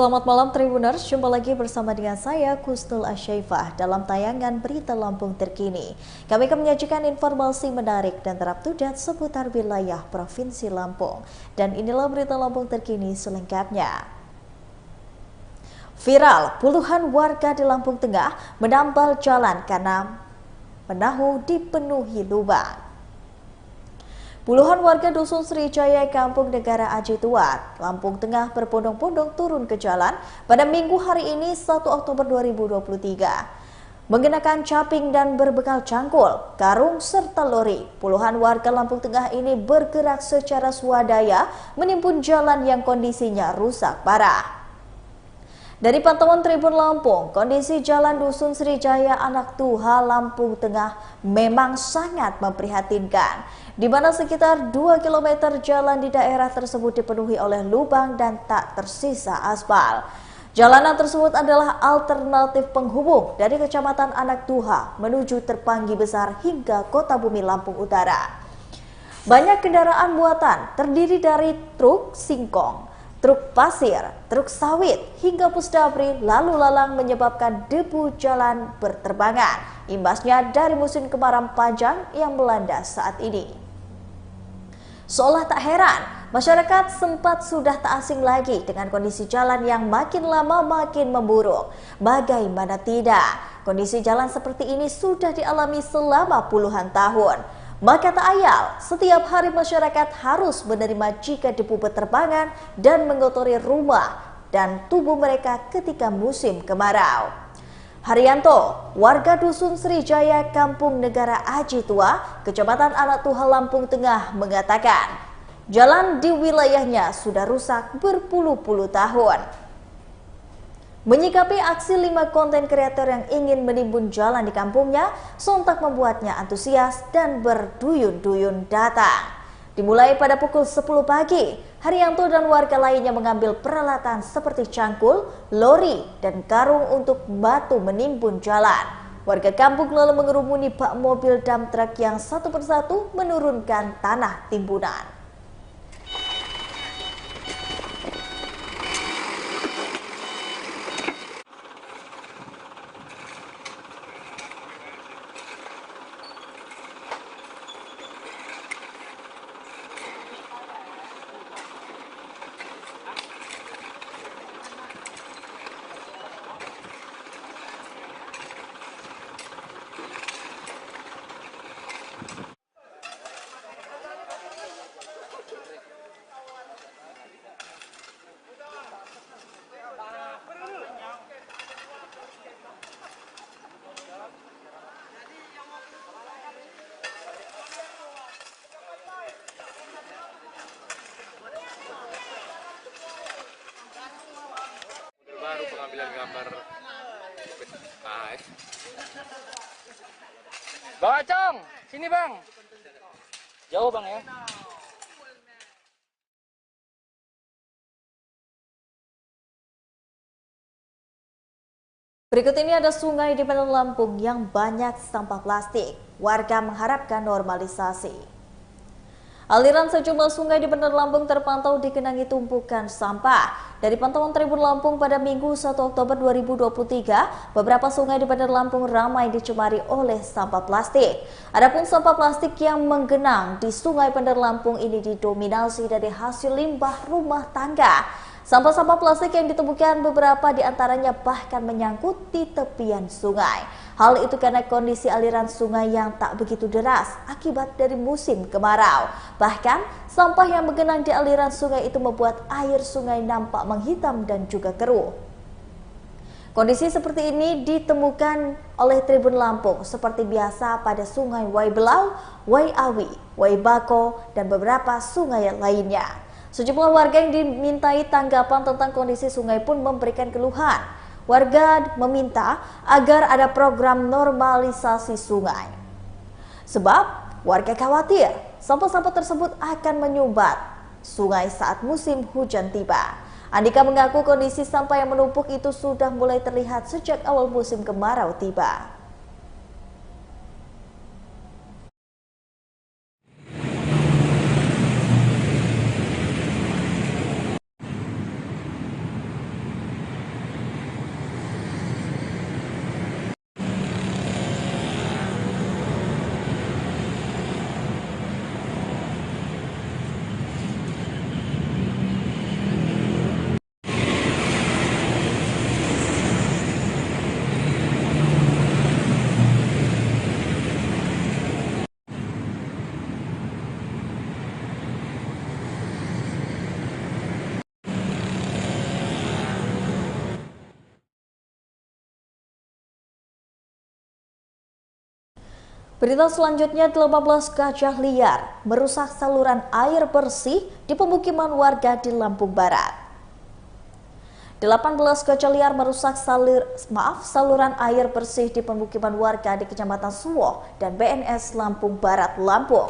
Selamat malam Tribuners, jumpa lagi bersama dengan saya Kusnul Asyaifah dalam tayangan Berita Lampung Terkini. Kami akan menyajikan informasi menarik dan terupdate seputar wilayah Provinsi Lampung. Dan inilah Berita Lampung Terkini selengkapnya. Viral, puluhan warga di Lampung Tengah menambal jalan karena menahu dipenuhi lubang. Puluhan warga Dusun Srijaya, Kampung Negara Aji Tua, Lampung Tengah berbondong-bondong turun ke jalan pada Minggu hari ini 1 Oktober 2023. Mengenakan caping dan berbekal cangkul, karung, serta lori, puluhan warga Lampung Tengah ini bergerak secara swadaya menimbun jalan yang kondisinya rusak parah. Dari pantauan Tribun Lampung, kondisi jalan Dusun Srijaya Anak Tuha, Lampung Tengah memang sangat memprihatinkan, di mana sekitar 2 km jalan di daerah tersebut dipenuhi oleh lubang dan tak tersisa aspal. Jalanan tersebut adalah alternatif penghubung dari Kecamatan Anak Tuha menuju Terpanggi Besar hingga Kota Bumi Lampung Utara. Banyak kendaraan buatan terdiri dari truk singkong, truk pasir, truk sawit, hingga pusdabri lalu lalang menyebabkan debu jalan berterbangan. Imbasnya dari musim kemarau panjang yang melanda saat ini. Seolah tak heran, masyarakat sempat sudah tak asing lagi dengan kondisi jalan yang makin lama makin memburuk. Bagaimana tidak, kondisi jalan seperti ini sudah dialami selama puluhan tahun. Maka tak ayal, setiap hari masyarakat harus menerima jika debu berterbangan dan mengotori rumah dan tubuh mereka ketika musim kemarau. Haryanto, warga Dusun Srijaya, Kampung Negara Aji Tua, Kecamatan Anak Tuha, Lampung Tengah mengatakan, jalan di wilayahnya sudah rusak berpuluh-puluh tahun. Menyikapi aksi 5 konten kreator yang ingin menimbun jalan di kampungnya, sontak membuatnya antusias dan berduyun-duyun datang. Dimulai pada pukul 10 pagi, Haryanto dan warga lainnya mengambil peralatan seperti cangkul, lori, dan karung untuk batu menimbun jalan. Warga kampung lalu mengerumuni bak mobil dump truck yang satu persatu menurunkan tanah timbunan. Baru pengambilan gambar. Bang Acong, sini bang. Jauh bang ya. Berikut ini ada sungai di Bandar Lampung yang banyak sampah plastik. Warga mengharapkan normalisasi. Aliran sejumlah sungai di Bandar Lampung terpantau digenangi tumpukan sampah. Dari pantauan Tribun Lampung pada Minggu 1 Oktober 2023, beberapa sungai di Bandar Lampung ramai dicemari oleh sampah plastik. Adapun sampah plastik yang menggenang di Sungai Bandar Lampung ini didominasi dari hasil limbah rumah tangga. Sampah-sampah plastik yang ditemukan beberapa di antaranya bahkan menyangkut di tepian sungai. Hal itu karena kondisi aliran sungai yang tak begitu deras akibat dari musim kemarau. Bahkan, sampah yang menggenang di aliran sungai itu membuat air sungai nampak menghitam dan juga keruh. Kondisi seperti ini ditemukan oleh Tribun Lampung seperti biasa pada sungai Wai Belau, Wai Awi, Wai Bako, dan beberapa sungai lainnya. Sejumlah warga yang dimintai tanggapan tentang kondisi sungai pun memberikan keluhan. Warga meminta agar ada program normalisasi sungai. Sebab warga khawatir sampah-sampah tersebut akan menyumbat sungai saat musim hujan tiba. Andika mengaku kondisi sampah yang menumpuk itu sudah mulai terlihat sejak awal musim kemarau tiba. Berita selanjutnya, 18 gajah liar merusak saluran air bersih di pemukiman warga di Lampung Barat. 18 gajah liar merusak saluran air bersih di pemukiman warga di Kecamatan Suwoh dan BNS Lampung Barat, Lampung.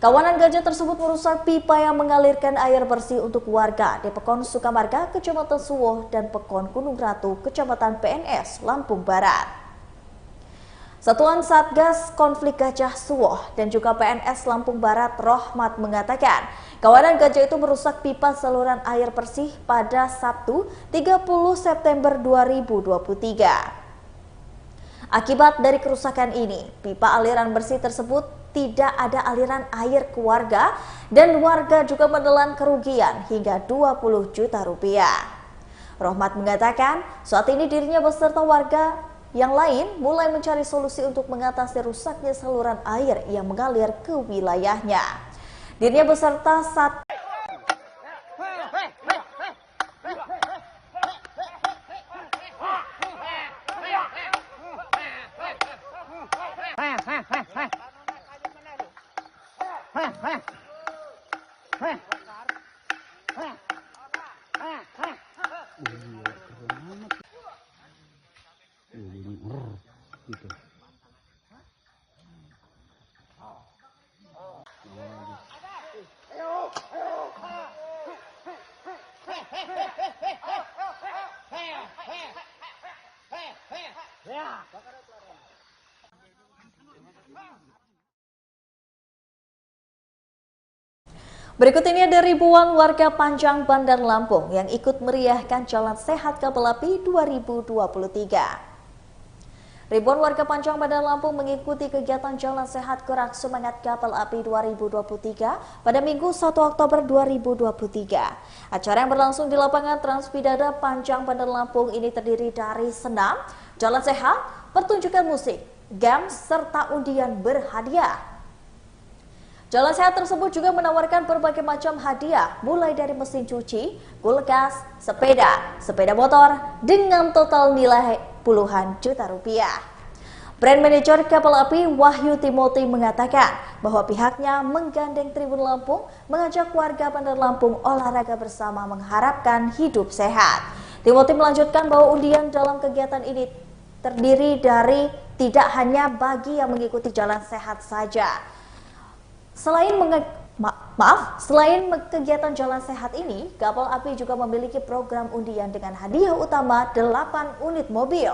Kawanan gajah tersebut merusak pipa yang mengalirkan air bersih untuk warga di Pekon Sukamarga, Kecamatan Suwoh dan Pekon Gunung Ratu, Kecamatan BNS, Lampung Barat. Satuan Satgas Konflik Gajah Suwoh dan juga PNS Lampung Barat Rohmat mengatakan, kawanan gajah itu merusak pipa saluran air bersih pada Sabtu 30 September 2023. Akibat dari kerusakan ini, pipa aliran bersih tersebut tidak ada aliran air ke warga dan warga juga menelan kerugian hingga 20 juta rupiah. Rohmat mengatakan, saat ini dirinya beserta warga yang lain mulai mencari solusi untuk mengatasi rusaknya saluran air yang mengalir ke wilayahnya. Dirinya beserta gitu. Berikut ini ada ribuan warga Panjang Bandar Lampung yang ikut meriahkan Jalan Sehat Kapal Api 2023. Ribuan warga Panjang Bandar Lampung mengikuti kegiatan Jalan Sehat Gerak Semangat Kapal Api 2023 pada Minggu 1 Oktober 2023. Acara yang berlangsung di lapangan Transpidada Panjang Bandar Lampung ini terdiri dari senam, jalan sehat, pertunjukan musik, games, serta undian berhadiah. Jalan sehat tersebut juga menawarkan berbagai macam hadiah, mulai dari mesin cuci, kulkas, sepeda motor, dengan total nilai puluhan juta rupiah. Brand Manager Kapal Api Wahyu Timothy mengatakan bahwa pihaknya menggandeng Tribun Lampung mengajak warga Bandar Lampung olahraga bersama mengharapkan hidup sehat. Timothy melanjutkan bahwa undian dalam kegiatan ini terdiri dari tidak hanya bagi yang mengikuti jalan sehat saja. Selain kegiatan jalan sehat ini, Kapal Api juga memiliki program undian dengan hadiah utama 8 unit mobil.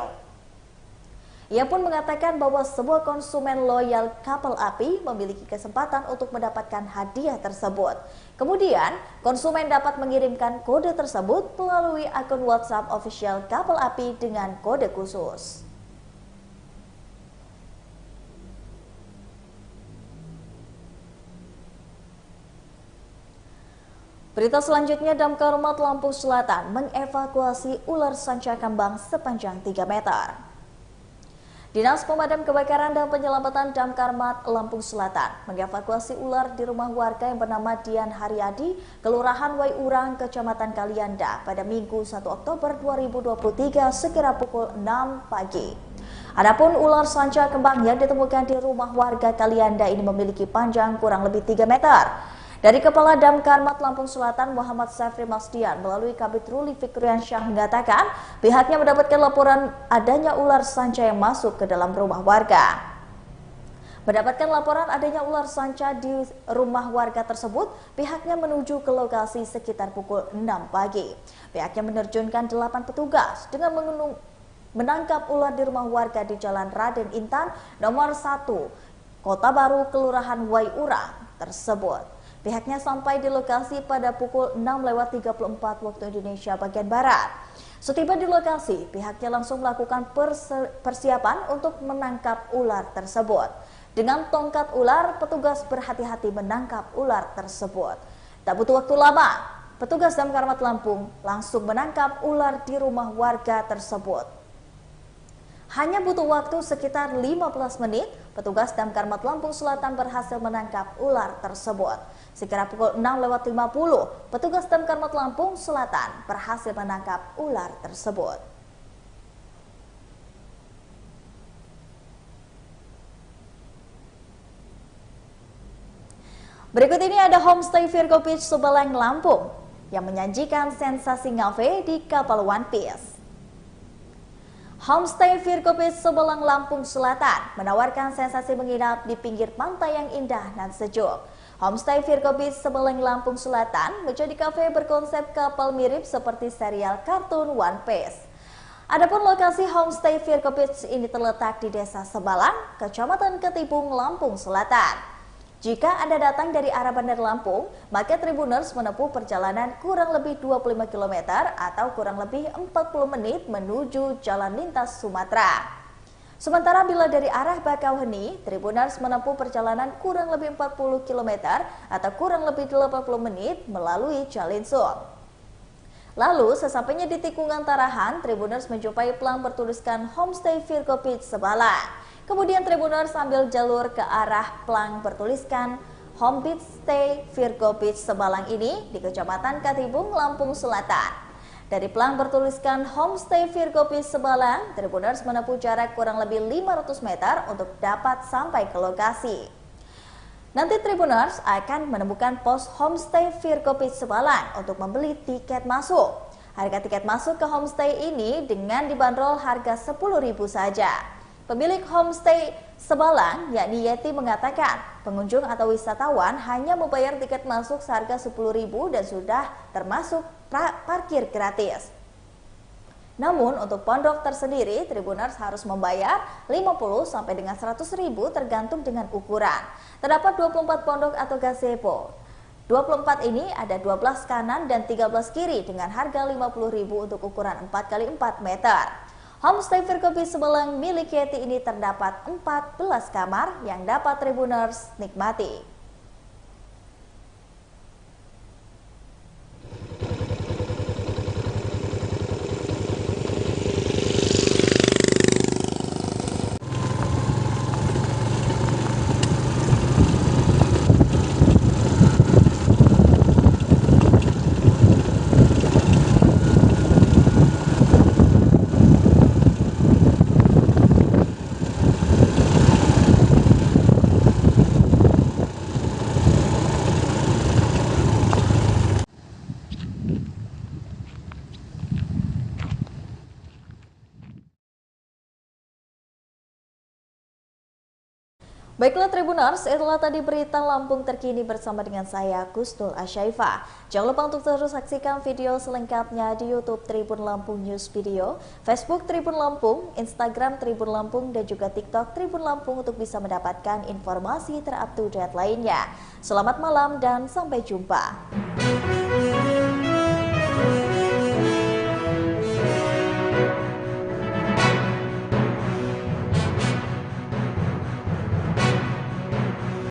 Ia pun mengatakan bahwa sebuah konsumen loyal Kapal Api memiliki kesempatan untuk mendapatkan hadiah tersebut. Kemudian, konsumen dapat mengirimkan kode tersebut melalui akun WhatsApp official Kapal Api dengan kode khusus. Berita selanjutnya, Damkar Lampung Selatan mengevakuasi ular sanca kembang sepanjang 3 meter. Dinas Pemadam Kebakaran dan Penyelamatan Damkar Lampung Selatan mengevakuasi ular di rumah warga yang bernama Dian Haryadi, Kelurahan Waiurang, Kecamatan Kalianda pada Minggu 1 Oktober 2023 sekira pukul 6 pagi. Adapun ular sanca kembang yang ditemukan di rumah warga Kalianda ini memiliki panjang kurang lebih 3 meter. Dari Kepala Damkar Lampung Selatan Muhammad Safri Masdian melalui Kabid Ruli Fikriansyah mengatakan pihaknya mendapatkan laporan adanya ular sanca yang masuk ke dalam rumah warga. Mendapatkan laporan adanya ular sanca di rumah warga tersebut, pihaknya menuju ke lokasi sekitar pukul 6 pagi. Pihaknya menerjunkan 8 petugas dengan menangkap ular di rumah warga di Jalan Raden Intan nomor 1, Kota Baru, Kelurahan Waiurang tersebut. Pihaknya sampai di lokasi pada pukul 6:34 waktu Indonesia bagian Barat. Setiba di lokasi, pihaknya langsung melakukan persiapan untuk menangkap ular tersebut. Dengan tongkat ular, petugas berhati-hati menangkap ular tersebut. Tak butuh waktu lama, petugas Damkar Lampung langsung menangkap ular di rumah warga tersebut. Hanya butuh waktu sekitar 15 menit, petugas Damkar Lampung Selatan berhasil menangkap ular tersebut. Sekira pukul 6:50, petugas Damkar Lampung Selatan berhasil menangkap ular tersebut. Berikut ini ada Homestay Virgo Beach Sebelang Lampung yang menyajikan sensasi ngafe di kapal One Piece. Homestay Virgo Beach Sebelang Lampung Selatan menawarkan sensasi menginap di pinggir pantai yang indah dan sejuk. Homestay Virgo Beach Sebelang Lampung Selatan menjadi kafe berkonsep kapal mirip seperti serial kartun One Piece. Adapun lokasi Homestay Virgo Beach ini terletak di Desa Sebalang, Kecamatan Ketipung, Lampung Selatan. Jika Anda datang dari arah Bandar Lampung, maka Tribuners menempuh perjalanan kurang lebih 25 km atau kurang lebih 40 menit menuju Jalan Lintas Sumatera. Sementara bila dari arah Bakauheni, Tribuners menempuh perjalanan kurang lebih 40 km atau kurang lebih 80 menit melalui Calinsung. Lalu, sesampainya di tikungan Tarahan, Tribuners menjumpai pelang bertuliskan Homestay Virgo Beach Sebalang. Kemudian Tribuners ambil jalur ke arah pelang bertuliskan Homestay Virgo Beach Sebalang ini di Kecamatan Ketipung, Lampung Selatan. Dari pelang bertuliskan Homestay Virgo Beach Sebalang, Tribuners menempuh jarak kurang lebih 500 meter untuk dapat sampai ke lokasi. Nanti Tribuners akan menemukan pos Homestay Virgo Beach Sebalang untuk membeli tiket masuk. Harga tiket masuk ke homestay ini dengan dibanderol harga Rp10.000 saja. Pemilik Homestay Sebalang, yakni Yeti, mengatakan pengunjung atau wisatawan hanya membayar tiket masuk seharga Rp10.000 dan sudah termasuk parkir gratis. Namun untuk pondok tersendiri, Tribuners harus membayar 50 sampai dengan 100.000 tergantung dengan ukuran. Terdapat 24 pondok atau gazebo. 24 ini ada 12 kanan dan 13 kiri dengan harga Rp50.000 untuk ukuran 4x4 meter. Homestay Virgo Beach Sebalang milik Yeti ini terdapat 14 kamar yang dapat Tribuners nikmati. Baiklah Tribuners, itulah tadi berita Lampung terkini bersama dengan saya Gustul Asyaifah. Jangan lupa untuk terus saksikan video selengkapnya di YouTube Tribun Lampung News Video, Facebook Tribun Lampung, Instagram Tribun Lampung, dan juga TikTok Tribun Lampung untuk bisa mendapatkan informasi ter-up-to-date lainnya. Selamat malam dan sampai jumpa.